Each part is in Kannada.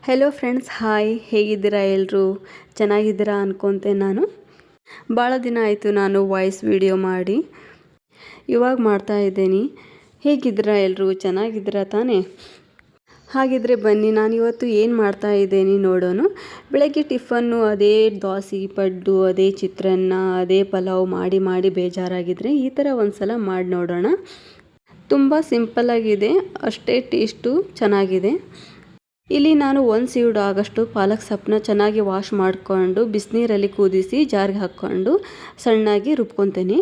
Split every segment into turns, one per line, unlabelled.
Hello friends, hi. ಹೇಗಿದ್ದೀರಾ ಎಲ್ಲರೂ? ಚೆನ್ನಾಗಿದ್ದೀರಾ ಅನ್ಕೊತೇನೆ. ನಾನು ಭಾಳ ದಿನ ಆಯಿತು ನಾನು ವಾಯ್ಸ್ ವಿಡಿಯೋ ಮಾಡಿ, ಇವಾಗ ಮಾಡ್ತಾ ಇದ್ದೀನಿ. ಹೇಗಿದ್ದೀರಾ ಎಲ್ಲರೂ? ಚೆನ್ನಾಗಿದ್ದೀರಾ ತಾನೇ? ಹಾಗಿದ್ರೆ ಬನ್ನಿ, ನಾನಿವತ್ತು ಏನು ಮಾಡ್ತಾ ಇದ್ದೀನಿ ನೋಡೋಣ. ಬೆಳಗ್ಗೆ ಟಿಫನ್ನು ಅದೇ ದೋಸೆ ಪಡ್ಡು, ಅದೇ ಚಿತ್ರಾನ್ನ, ಅದೇ ಪಲಾವ್ ಮಾಡಿ ಮಾಡಿ ಬೇಜಾರಾಗಿದ್ದರೆ ಈ ಥರ ಒಂದು ಸಲ ಮಾಡಿ ನೋಡೋಣ. ತುಂಬ ಸಿಂಪಲ್ಲಾಗಿದೆ, ಅಷ್ಟೇ ಟೇಸ್ಟು ಚೆನ್ನಾಗಿದೆ. ಇಲ್ಲಿ ನಾನು 1 ಸೀಡ್ ಆಗೋಷ್ಟು ಪಾಲಕ್ ಸೊಪ್ಪನ್ನ ಚೆನ್ನಾಗಿ ವಾಶ್ ಮಾಡಿಕೊಂಡು ಬಿಸಿನೀರಲ್ಲಿ ಕುದಿಸಿ ಜಾರಿಗೆ ಹಾಕ್ಕೊಂಡು ಸಣ್ಣಾಗಿ ರುಬ್ಕೊತೀನಿ.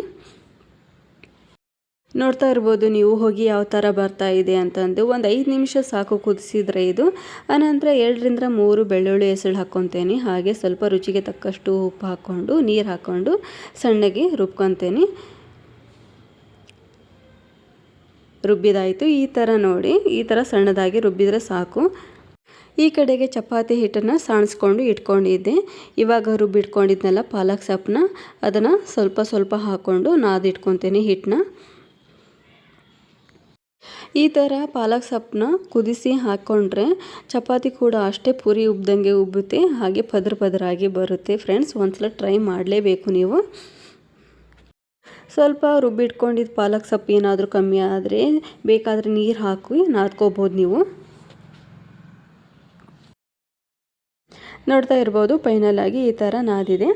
ನೋಡ್ತಾ ಇರ್ಬೋದು ನೀವು ಹೋಗಿ ಯಾವ ಥರ ಬರ್ತಾ ಇದೆ ಅಂತಂದು. ಒಂದು 5 ನಿಮಿಷ ಸಾಕು ಕುದಿಸಿದ್ರೆ ಇದು. ಆನಂತರ 2ರಿಂದ 3 ಬೆಳ್ಳುಳ್ಳಿ ಹೆಸಳು ಹಾಕ್ಕೊತೀನಿ. ಹಾಗೆ ಸ್ವಲ್ಪ ರುಚಿಗೆ ತಕ್ಕಷ್ಟು ಉಪ್ಪು ಹಾಕ್ಕೊಂಡು ನೀರು ಹಾಕ್ಕೊಂಡು ಸಣ್ಣಗೆ ರುಬ್ಕೊತೀನಿ. ರುಬ್ಬಿದಾಯಿತು. ಈ ಥರ ನೋಡಿ, ಈ ಥರ ಸಣ್ಣದಾಗಿ ರುಬ್ಬಿದರೆ ಸಾಕು. ಈ ಕಡೆಗೆ ಚಪಾತಿ ಹಿಟ್ಟನ್ನು ಸಾಣಿಸ್ಕೊಂಡು ಇಟ್ಕೊಂಡಿದ್ದೆ. ಇವಾಗ ರುಬ್ಬಿಟ್ಕೊಂಡಿದ್ನಲ್ಲ ಪಾಲಕ್ ಸೊಪ್ಪನ್ನ, ಅದನ್ನು ಸ್ವಲ್ಪ ಸ್ವಲ್ಪ ಹಾಕ್ಕೊಂಡು ನಾದಿಟ್ಕೊತೀನಿ ಹಿಟ್ಟನ್ನ. ಈ ಥರ ಪಾಲಕ್ ಸೊಪ್ಪನ್ನ ಕುದಿಸಿ ಹಾಕ್ಕೊಂಡ್ರೆ ಚಪಾತಿ ಕೂಡ ಅಷ್ಟೇ ಪುರಿ ಉಬ್ದಂಗೆ ಉಬ್ಬುತ್ತೆ, ಹಾಗೆ ಪದರ ಪದರಾಗಿ ಬರುತ್ತೆ. ಫ್ರೆಂಡ್ಸ್, ಒಂದ್ಸಲ ಟ್ರೈ ಮಾಡಲೇಬೇಕು ನೀವು. ಸ್ವಲ್ಪ ರುಬ್ಬಿಟ್ಕೊಂಡಿದ್ದು ಪಾಲಕ್ ಸೊಪ್ಪು ಏನಾದರೂ ಕಮ್ಮಿ ಆದರೆ ಬೇಕಾದರೆ ನೀರು ಹಾಕಿ ನಾದ್ಕೋಬೋದು ನೀವು. ನೋಡ್ತಾ ಇರ್ಬೋದು, ಫೈನಲ್ ಆಗಿ ಈ ಥರ ನಾದಿದೆ.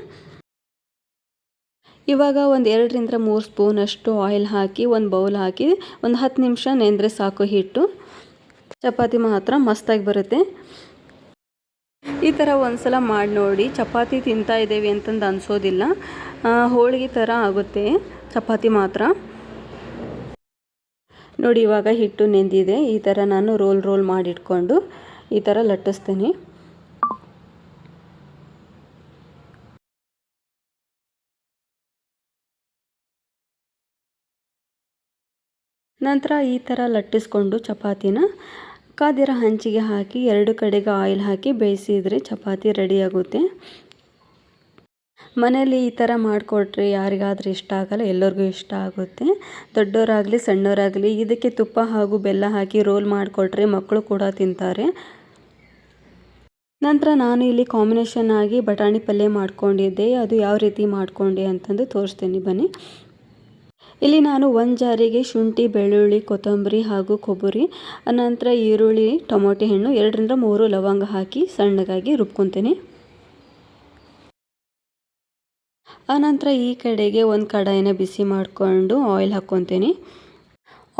ಇವಾಗ ಒಂದು 2ರಿಂದ 3 ಸ್ಪೂನಷ್ಟು ಆಯಿಲ್ ಹಾಕಿ ಒಂದು ಬೌಲ್ ಹಾಕಿ ಒಂದು 10 ನಿಮಿಷ ನೆಂದರೆ ಸಾಕು ಹಿಟ್ಟು. ಚಪಾತಿ ಮಾತ್ರ ಮಸ್ತಾಗಿ ಬರುತ್ತೆ. ಈ ಥರ ಒಂದ್ಸಲ ಮಾಡಿ ನೋಡಿ. ಚಪಾತಿ ತಿಂತಾ ಇದ್ದೇವೆ ಅಂತಂದು ಅನಿಸೋದಿಲ್ಲ, ಹೋಳಿಗೆ ಥರ ಆಗುತ್ತೆ ಚಪಾತಿ ಮಾತ್ರ. ನೋಡಿ, ಇವಾಗ ಹಿಟ್ಟು ನೆಂದಿದೆ. ಈ ಥರ ನಾನು ರೋಲ್ ಮಾಡಿಟ್ಕೊಂಡು ಈ ಥರ ಲಟ್ಟಿಸ್ತೀನಿ. ನಂತರ ಈ ಥರ ಲಟ್ಟಿಸ್ಕೊಂಡು ಚಪಾತಿನ ಕಾದಿರೋ ಹಂಚಿಗೆ ಹಾಕಿ 2 ಕಡೆಗೆ ಆಯಿಲ್ ಹಾಕಿ ಬೇಯಿಸಿದರೆ ಚಪಾತಿ ರೆಡಿಯಾಗುತ್ತೆ. ಮನೇಲಿ ಈ ಥರ ಮಾಡಿಕೊಟ್ರೆ ಯಾರಿಗಾದ್ರೂ ಇಷ್ಟ ಆಗಲ್ಲ, ಎಲ್ಲರಿಗೂ ಇಷ್ಟ ಆಗುತ್ತೆ. ದೊಡ್ಡವರಾಗಲಿ ಸಣ್ಣವರಾಗಲಿ ಇದಕ್ಕೆ ತುಪ್ಪ ಹಾಗೂ ಬೆಲ್ಲ ಹಾಕಿ ರೋಲ್ ಮಾಡಿಕೊಟ್ರೆ ಮಕ್ಕಳು ಕೂಡ ತಿಂತಾರೆ. ನಂತರ ನಾನು ಇಲ್ಲಿ ಕಾಂಬಿನೇಷನ್ ಆಗಿ ಬಟಾಣಿ ಪಲ್ಯ ಮಾಡ್ಕೊಂಡಿದ್ದೆ. ಅದು ಯಾವ ರೀತಿ ಮಾಡ್ಕೊಂಡೆ ಅಂತಂದು ತೋರಿಸ್ತೀನಿ ಬನ್ನಿ. ಇಲ್ಲಿ ನಾನು 1 ಜಾರಿಗೆ ಶುಂಠಿ, ಬೆಳ್ಳುಳ್ಳಿ, ಕೊತ್ತಂಬರಿ ಹಾಗೂ ಕೊಬ್ಬರಿ, ಅನಂತರ ಈರುಳ್ಳಿ, ಟೊಮೊಟೊ ಹಣ್ಣು, 2ರಿಂದ 3 ಲವಂಗ ಹಾಕಿ ಸಣ್ಣಗಾಗಿ ರುಬ್ಕೊತೀನಿ. ಆನಂತರ ಈ ಕಡೆಗೆ ಒಂದು ಕಡಾಯಿನ ಬಿಸಿ ಮಾಡಿಕೊಂಡು ಆಯಿಲ್ ಹಾಕ್ಕೊತೀನಿ.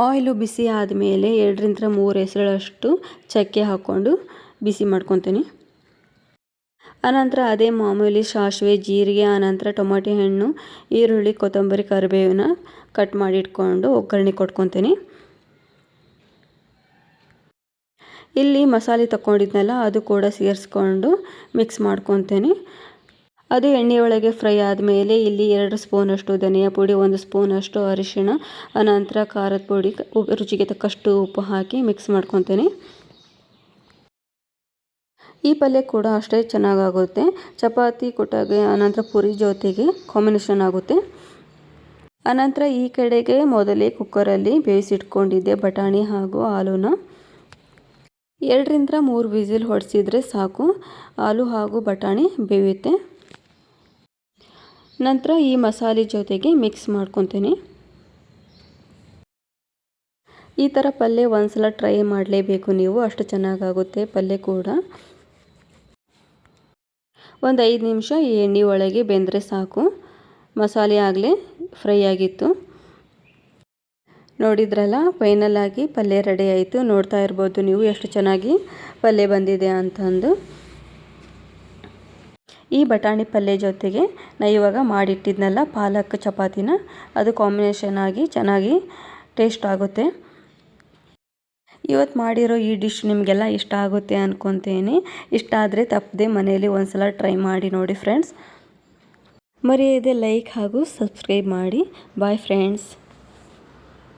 ಆಯಿಲು ಬಿಸಿ ಆದಮೇಲೆ 2ರಿಂದ 3 ಹೆಸರಷ್ಟು ಚಕ್ಕೆ ಹಾಕ್ಕೊಂಡು ಬಿಸಿ ಮಾಡ್ಕೊತೀನಿ. ಆನಂತರ ಅದೇ ಮಾಮೂಲಿ ಸಾಸಿವೆ, ಜೀರಿಗೆ, ಆನಂತರ ಟೊಮೊಟೊ ಹಣ್ಣು, ಈರುಳ್ಳಿ, ಕೊತ್ತಂಬರಿ, ಕರಿಬೇವನ್ನ ಕಟ್ ಮಾಡಿ ಇಟ್ಕೊಂಡು ಒಗ್ಗರಣೆ ಕೊಟ್ಕೊತೀನಿ. ಇಲ್ಲಿ ಮಸಾಲೆ ತಗೊಂಡಿದ್ನಲ್ಲ ಅದು ಕೂಡ ಸೇರಿಸ್ಕೊಂಡು ಮಿಕ್ಸ್ ಮಾಡ್ಕೊತೀನಿ. ಅದು ಎಣ್ಣೆ ಒಳಗೆ ಫ್ರೈ ಆದಮೇಲೆ ಇಲ್ಲಿ 2 ಸ್ಪೂನಷ್ಟು ಧನಿಯಾ ಪುಡಿ, 1 ಸ್ಪೂನಷ್ಟು ಅರಿಶಿಣ, ಆನಂತರ ಖಾರದ ಪುಡಿ, ರುಚಿಗೆ ತಕ್ಕಷ್ಟು ಉಪ್ಪು ಹಾಕಿ ಮಿಕ್ಸ್ ಮಾಡ್ಕೊತೀನಿ. ಈ ಪಲ್ಯ ಕೂಡ ಅಷ್ಟೇ ಚೆನ್ನಾಗಾಗುತ್ತೆ. ಚಪಾತಿ ಕೊಟ್ಟಾಗೆ ಆನಂತರ ಪುರಿ ಜೊತೆಗೆ ಕಾಂಬಿನೇಷನ್ ಆಗುತ್ತೆ. ಆನಂತರ ಈ ಕಡೆಗೆ ಮೊದಲೇ ಕುಕ್ಕರಲ್ಲಿ ಬೇಯಿಸಿಟ್ಕೊಂಡಿದ್ದೆ ಬಟಾಣಿ ಹಾಗೂ ಆಲೂನ. 2ರಿಂದ 3 ವಿಸಿಲ್ ಹೊಡೆಸಿದ್ರೆ ಸಾಕು, ಆಲೂ ಹಾಗೂ ಬಟಾಣಿ ಬೇಯುತ್ತೆ. ನಂತರ ಈ ಮಸಾಲೆ ಜೊತೆಗೆ ಮಿಕ್ಸ್ ಮಾಡ್ಕೊತೀನಿ. ಈ ಥರ ಪಲ್ಯ ಒಂದ್ಸಲ ಟ್ರೈ ಮಾಡಲೇಬೇಕು ನೀವು, ಅಷ್ಟು ಚೆನ್ನಾಗಾಗುತ್ತೆ ಪಲ್ಯ ಕೂಡ. ಒಂದು 5 ನಿಮಿಷ ಈ ಎಣ್ಣೆ ಒಳಗೆ ಬೆಂದರೆ ಸಾಕು. ಮಸಾಲೆ ಆಗಲೇ ಫ್ರೈ ಆಗಿತ್ತು. ನೋಡಿದ್ರಲ್ಲ, ಫೈನಲ್ ಆಗಿ ಪಲ್ಯ ರೆಡಿ ಆಯಿತು. ನೋಡ್ತಾ ಇರ್ಬೋದು ನೀವು ಎಷ್ಟು ಚೆನ್ನಾಗಿ ಪಲ್ಯ ಬಂದಿದೆ ಅಂತಂದು. ಈ ಬಟಾಣಿ ಪಲ್ಯ ಜೊತೆಗೆ ನಾನು ಇವಾಗ ಮಾಡಿಟ್ಟಿದ್ನಲ್ಲ ಪಾಲಕ್ ಚಪಾತಿನ, ಅದು ಕಾಂಬಿನೇಷನ್ ಆಗಿ ಚೆನ್ನಾಗಿ ಟೇಸ್ಟ್ ಆಗುತ್ತೆ. ಇವತ್ತು ಮಾಡಿರೋ ಈ ಡಿಶ್ ನಿಮಗೆಲ್ಲ ಇಷ್ಟ ಆಗುತ್ತೆ ಅಂದ್ಕೊತೀನಿ. ಇಷ್ಟ ಆದರೆ ತಪ್ಪದೆ ಮನೆಯಲ್ಲಿ ಒಂದ್ಸಲ ಟ್ರೈ ಮಾಡಿ ನೋಡಿ ಫ್ರೆಂಡ್ಸ್. ಮರೆಯದೆ ಲೈಕ್ ಹಾಗೂ ಸಬ್ಸ್ಕ್ರೈಬ್ ಮಾಡಿ. Bye friends.